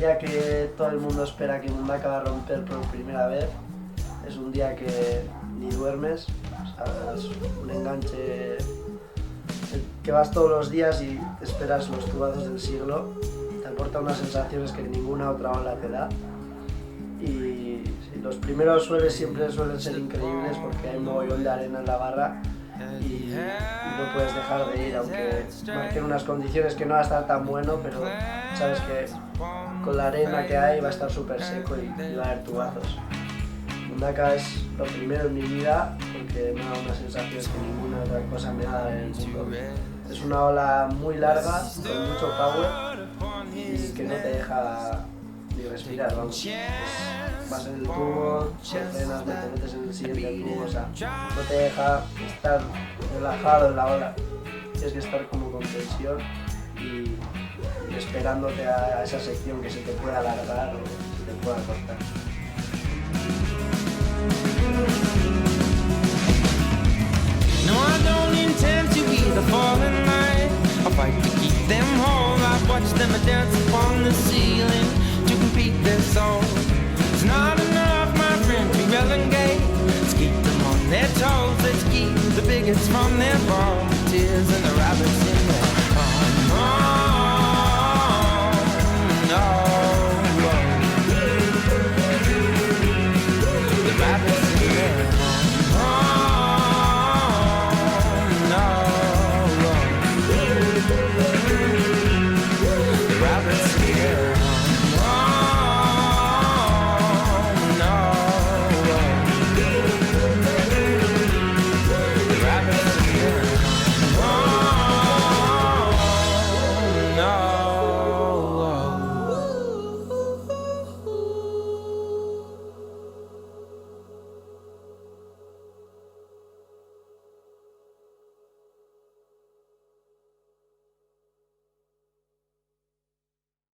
día que todo el mundo espera que Mundaka va a romper por primera vez. Es un día que ni duermes, o sea, es un enganche que vas todos los días y esperas los tubazos del siglo. Te aporta unas sensaciones que ninguna otra ola te da. Y sí, los primeros siempre suelen ser increíbles porque hay un mogollón de arena en la barra y no puedes dejar de ir, aunque marquen unas condiciones que no va a estar tan bueno, pero sabes que con la arena que hay va a estar súper seco y va a haber tubazos. Mundaka es lo primero en mi vida porque me da unas sensaciones que ninguna otra cosa me da en el mundo. Es una ola muy larga, con mucho power y que no te deja ni respirar, vamos. Vas en el tubo, te frenas, te metes en el siguiente tubo, o sea, no te deja estar relajado en la ola. Tienes que estar como con tensión y esperándote a esa sección que se te pueda alargar o se te pueda cortar. No, I don't intend to be the fallen knight. I'll fight to keep them whole. I've watched them dance upon the ceiling to compete their soul. It's not enough, my friend, to relegate. Let's keep them on their toes. Let's keep the bigots from their volunteers and the rabbits in